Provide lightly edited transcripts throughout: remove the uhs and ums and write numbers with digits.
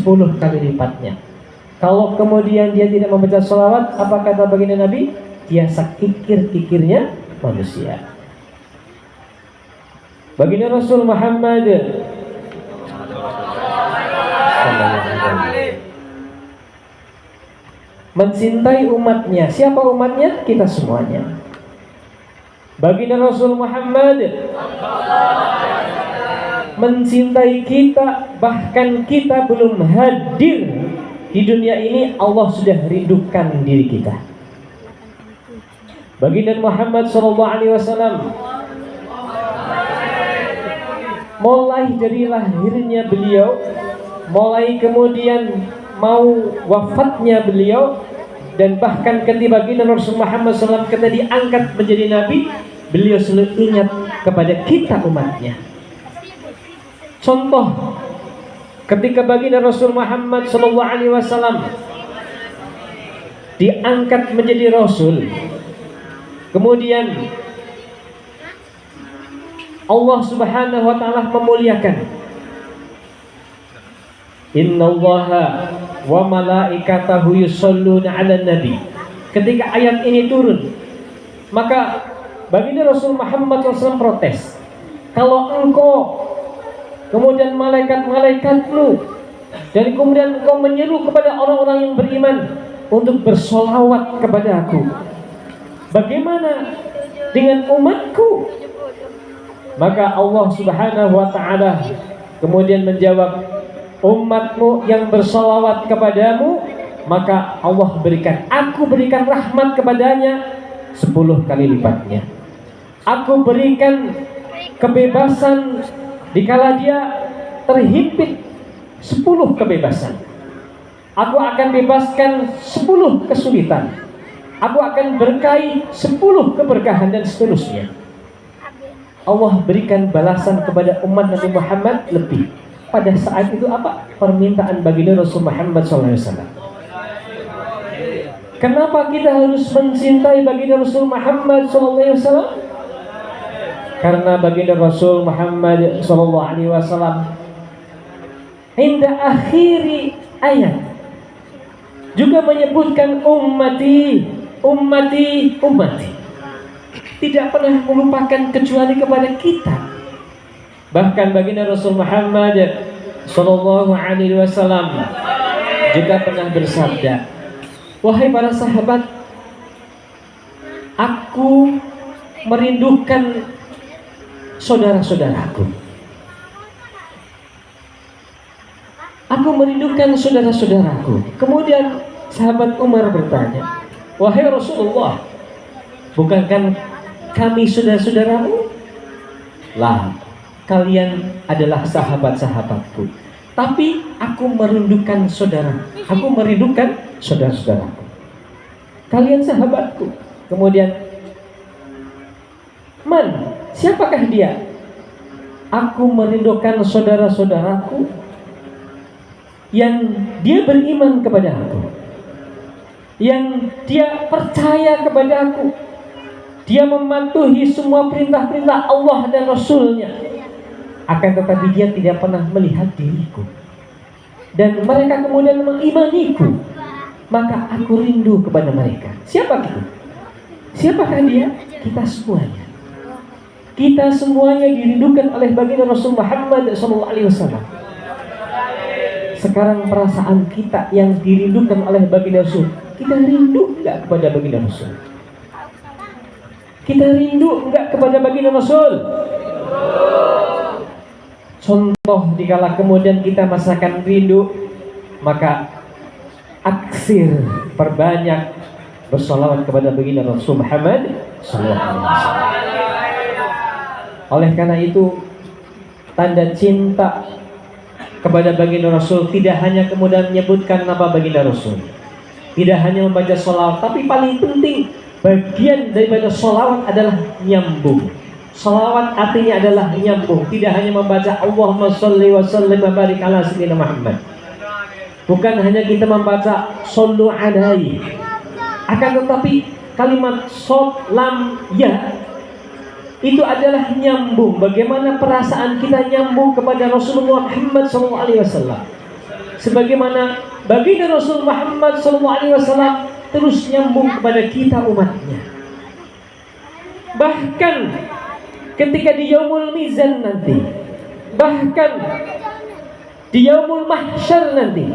10 kali lipatnya. Kalau kemudian dia tidak membaca sholawat, apa kata baginda Nabi? Dia sekikir-kikirnya manusia. Baginda Rasul Muhammad mencintai umatnya. Siapa umatnya? Kita semuanya. Baginda Rasul Muhammad mencintai kita, bahkan kita belum hadir di dunia ini, Allah sudah rindukan diri kita. Baginda Muhammad SAW mulai dari lahirnya beliau, mulai kemudian mau wafatnya beliau, dan bahkan ketika baginda Rasul Muhammad SAW ketika diangkat menjadi nabi, beliau selalu ingat kepada kita umatnya. Contoh, ketika baginda Rasul Muhammad SAW diangkat menjadi Rasul, kemudian Allah Subhanahu wa ta'ala memuliakan. Innallaha wa malaikatahu yusholluna 'alan nabi. Ketika ayat ini turun, maka baginda Rasul Muhammad SAW protes. Kalau engkau kemudian malaikat-malaikatmu dan kemudian engkau menyeru kepada orang-orang yang beriman untuk bersolawat kepada aku, bagaimana dengan umatku? Maka Allah Subhanahu wa ta'ala kemudian menjawab, umatmu yang bersolawat kepadamu, maka Allah berikan, aku berikan rahmat kepadanya 10 kali lipatnya. Aku berikan kebebasan dikala dia terhimpit, 10 kebebasan. Aku akan bebaskan 10 kesulitan. Aku akan berkahi 10 keberkahan dan seterusnya. Allah berikan balasan kepada umat Nabi Muhammad lebih. Pada saat itu apa? Permintaan baginda Rasul Muhammad SAW. Kenapa kita harus mencintai baginda Rasul Muhammad SAW? Karena baginda Rasul Muhammad SAW hingga akhiri ayat juga menyebutkan ummati, ummati, ummati. Tidak pernah melupakan kecuali kepada kita. Bahkan baginda Rasul Muhammad SAW juga pernah bersabda, wahai para sahabat, aku merindukan saudara-saudaraku. Aku merindukan saudara-saudaraku. Kemudian sahabat Umar bertanya, wahai Rasulullah, bukankah kami saudara-saudaramu? Lah, kalian adalah sahabat-sahabatku. Tapi aku merindukan saudara. Aku merindukan saudara-saudaraku. Kalian sahabatku. Kemudian, man, siapakah dia? Aku merindukan saudara-saudaraku yang dia beriman kepada aku, yang dia percaya kepada aku, dia mematuhi semua perintah-perintah Allah dan Rasulnya. Akan tetapi dia tidak pernah melihat diriku, dan mereka kemudian mengimaniku, maka aku rindu kepada mereka. Siapa itu? Siapakah dia? Kita semuanya. Kita semuanya dirindukan oleh baginda Rasul Muhammad SAW. Sekarang perasaan kita yang dirindukan oleh baginda Rasul, kita rindu enggak kepada baginda Rasul? Kita rindu enggak kepada baginda Rasul? Contoh, dikala kemudian kita merasakan rindu, maka aksir, perbanyak bersolawat kepada baginda Rasul Muhammad SAW. Oleh karena itu, tanda cinta kepada baginda Rasul tidak hanya kemudian menyebutkan nama baginda Rasul, tidak hanya membaca sholawat, tapi paling penting bagian daripada sholawat adalah nyambung. Sholawat artinya adalah nyambung, tidak hanya membaca Allahumma sholli wa sallim wa barik ala sayyidina Muhammad. Bukan hanya kita membaca shollu alaihi, akan tetapi kalimat shol lam ya itu adalah nyambung. Bagaimana perasaan kita nyambung kepada Rasulullah Muhammad SAW. sebagaimana baginda Rasul Muhammad SAW terus nyambung kepada kita umatnya. Bahkan ketika di yaumul mizan nanti, bahkan di yaumul mahsyar nanti,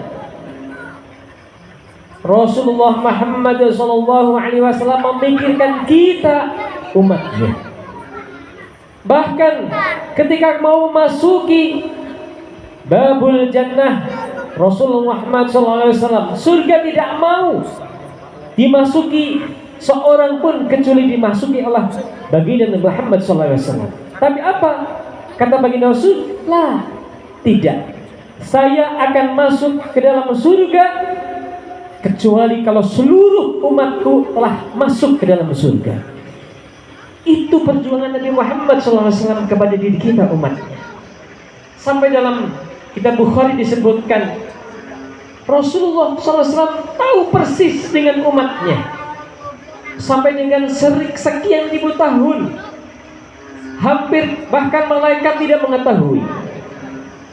Rasulullah Muhammad SAW memikirkan kita umatnya. Bahkan ketika mau masuki babul jannah, Rasulullah Muhammad SAW, surga tidak mau dimasuki seorang pun kecuali dimasuki oleh baginda Muhammad SAW. Tapi apa kata baginda Rasul? Lah, tidak. Saya akan masuk ke dalam surga kecuali kalau seluruh umatku telah masuk ke dalam surga. Itu perjuangan Nabi Muhammad SAW kepada diri kita umatnya. Sampai dalam kitab Bukhari disebutkan Rasulullah SAW tahu persis dengan umatnya. Sampai dengan sekian ribu tahun, hampir bahkan malaikat tidak mengetahui.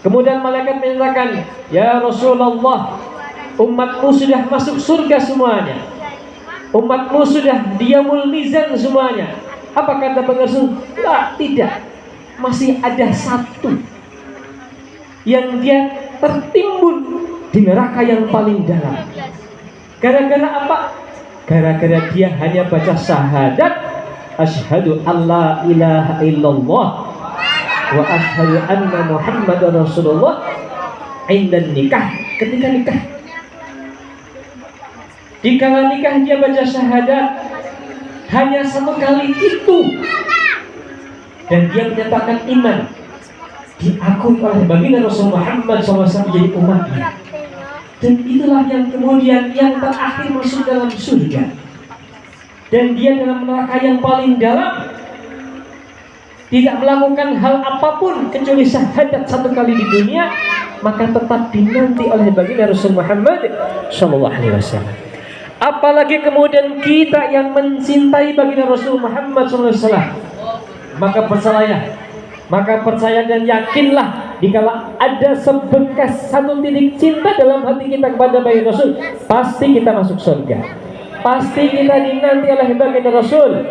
Kemudian malaikat menyatakan, ya Rasulullah, umatmu sudah masuk surga semuanya, umatmu sudah di yaumul mizan semuanya. Apa kata Rasul? Lah, tidak, masih ada satu yang dia tertimbun di neraka yang paling dalam. Gara-gara apa? Gara-gara dia hanya baca syahadat asyhadu alla ilaha illallah wa asyhadu anna muhammadar rasulullah indan nikah, ketika nikah. Dikala nikah dia baca syahadat hanya satu kali itu, dan dia menyatakan iman, diakui oleh baginda Rasul Muhammad SAW menjadi umatnya. Dan itulah yang kemudian yang terakhir masuk dalam surga. Dan dia dalam neraka yang paling dalam, tidak melakukan hal apapun kecuali syahadat satu kali di dunia, maka tetap dinanti oleh baginda Rasul Muhammad SAW. Apalagi kemudian kita yang mencintai baginda Rasul Muhammad SAW, maka percaya dan yakinlah, dikala ada sebekas satu titik cinta dalam hati kita kepada baginda Rasul, pasti kita masuk surga, pasti kita dinanti oleh baginda Rasul.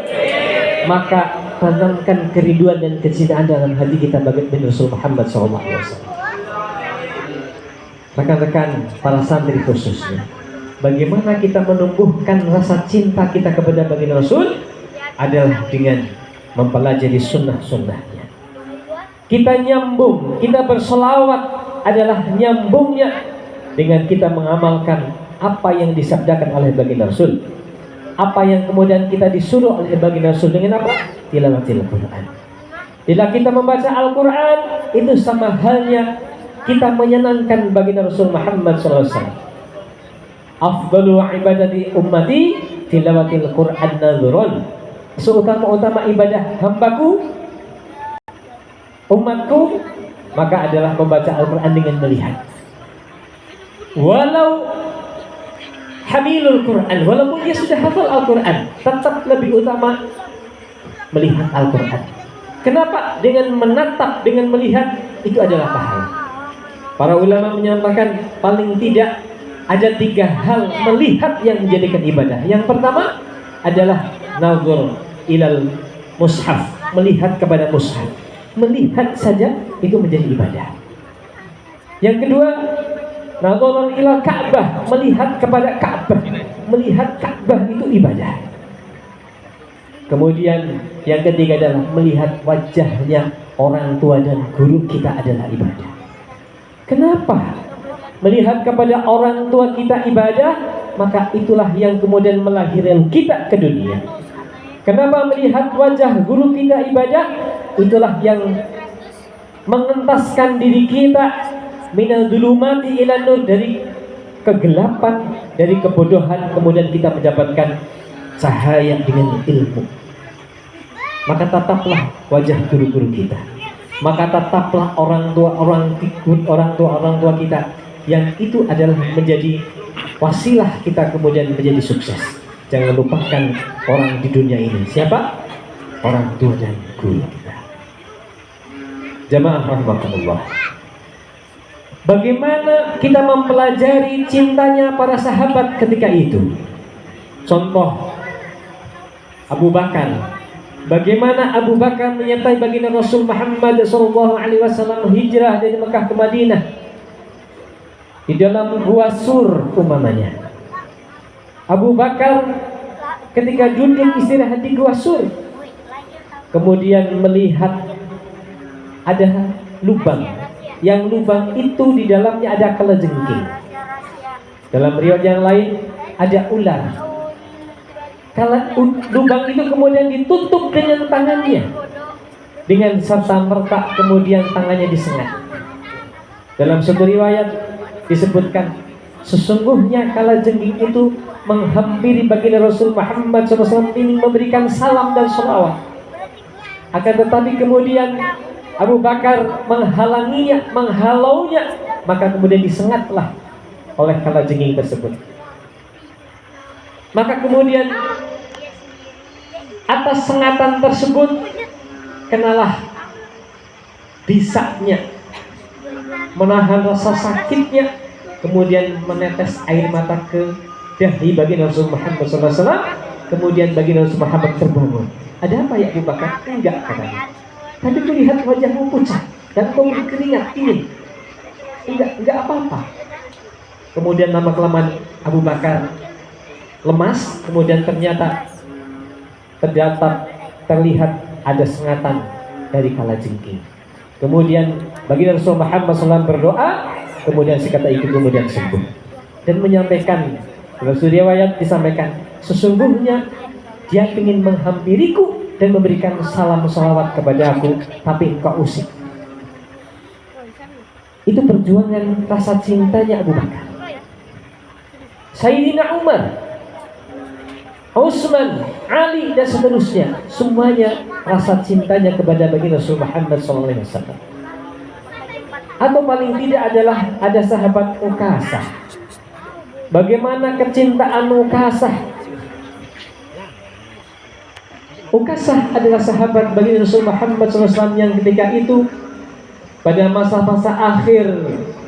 Maka tanamkan kerinduan dan kecintaan dalam hati kita baginda Rasul Muhammad SAW. Rekan-rekan para santri khususnya, bagaimana kita menumbuhkan rasa cinta kita kepada baginda Rasul adalah dengan mempelajari sunnah-sunnahnya. Kita nyambung, kita berselawat adalah nyambungnya dengan kita mengamalkan apa yang disabdakan oleh baginda Rasul. Apa yang kemudian kita disuruh oleh baginda Rasul dengan apa? Tilawatil Quran. Bila kita membaca Al-Quran, itu sama halnya kita menyenangkan baginda Rasul Muhammad SAW. Afdalu ibadati ummati tilawatil Quran nadhurun. Seutama-utama ibadah hambaku, umatku, maka adalah membaca Al-Quran dengan melihat. Walau hamilul Quran, walaupun dia sudah hafal Al-Quran, tetap lebih utama melihat Al-Quran. Kenapa? Dengan menatap, dengan melihat, itu adalah pahala. Para ulama menyampaikan paling tidak ada 3 hal melihat yang menjadikan ibadah. Yang pertama adalah nazar ilal mushaf, melihat kepada mushaf. Melihat saja itu menjadi ibadah. Yang kedua, nazar ilal Ka'bah, melihat kepada Ka'bah. Melihat Ka'bah itu ibadah. Kemudian yang ketiga adalah melihat wajahnya orang tua dan guru kita adalah ibadah. Kenapa? Melihat kepada orang tua kita ibadah, maka itulah yang kemudian melahirkan kita ke dunia. Kenapa melihat wajah guru kita ibadah? Itulah yang mengentaskan diri kita minal dzulumati ila nur, dari kegelapan, dari kebodohan, kemudian kita mendapatkan cahaya dengan ilmu. Maka tataplah wajah guru-guru kita. Maka tataplah orang tua kita, yang itu adalah menjadi wasilah kita kemudian menjadi sukses. Jangan lupakan orang di dunia ini. Siapa? Orang tua dan guru kita. Jamaah rahimakumullah. Bagaimana kita mempelajari cintanya para sahabat ketika itu? Contoh Abu Bakar. Bagaimana Abu Bakar menyertai baginda Rasul Muhammad SAW hijrah dari Mekah ke Madinah di dalam gua Sur umpamanya. Abu Bakar ketika duduk istirahat di gua Sur, kemudian melihat ada lubang, yang lubang itu di dalamnya ada kalajengking. Dalam riwayat yang lain ada ular. Kalau lubang itu kemudian ditutup dengan tangannya, dengan serta merta kemudian tangannya disengat. Dalam satu riwayat disebutkan sesungguhnya kalajengking itu menghampiri baginda Rasul Muhammad SAW ingin memberikan salam dan sholawat. Akan tetapi kemudian Abu Bakar menghalanginya, menghalaunya, maka kemudian disengatlah oleh kalajengking tersebut. Maka kemudian atas sengatan tersebut kenalah bisanya menahan rasa sakitnya, kemudian menetes air mata ke dahi baginda Rasul Muhammad SAW. Kemudian baginda Rasul Muhammad terbangun. Ada apa ya Abu Bakar? Enggak, katanya. Tapi kulihat wajahmu pucat dan kau berkeringat ini. Enggak apa-apa. Kemudian lama-kelamaan Abu Bakar lemas, kemudian ternyata terlihat ada sengatan dari kalajengking. Kemudian baginda Rasul Muhammad SAW berdoa, kemudian si kata itu kemudian sembuh dan menyampaikan, dalam riwayat disampaikan, sesungguhnya dia ingin menghampiriku dan memberikan salam salawat kepada aku, tapi engkau usik. Itu perjuangan rasa cintanya Abu Bakar. Sayyidina Umar, Utsman, Ali dan seterusnya, semuanya rasa cintanya kepada baginda Rasul Muhammad SAW. Atau paling tidak adalah ada sahabat Ukasah. Bagaimana kecintaan Ukasah? Ukasah adalah sahabat baginda Rasul Muhammad SAW yang ketika itu pada masa-masa akhir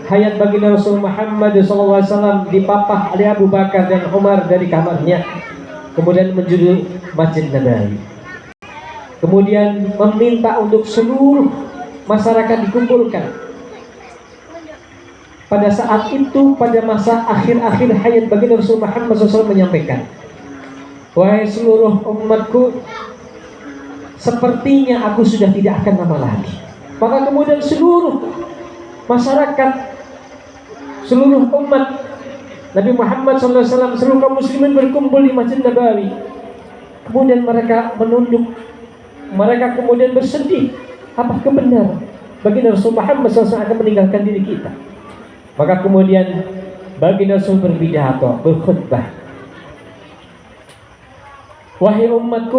hayat baginda Rasul Muhammad SAW dipapah oleh Abu Bakar dan Umar dari kamarnya, kemudian menuju Masjid Nabawi. Kemudian meminta untuk seluruh masyarakat dikumpulkan. Pada saat itu, pada masa akhir-akhir hayat baginda Rasul Muhammad SAW menyampaikan, wahai seluruh umatku, sepertinya aku sudah tidak akan lama lagi. Maka kemudian seluruh masyarakat, seluruh umat Nabi Muhammad SAW, seluruh kaum muslimin berkumpul di Masjid Nabawi. Kemudian mereka menunduk, mereka kemudian bersedih. Apakah benar baginda Rasul Muhammad SAW akan meninggalkan diri kita? Maka kemudian baginda Rasul berpidato, berkhutbah, wahai umatku,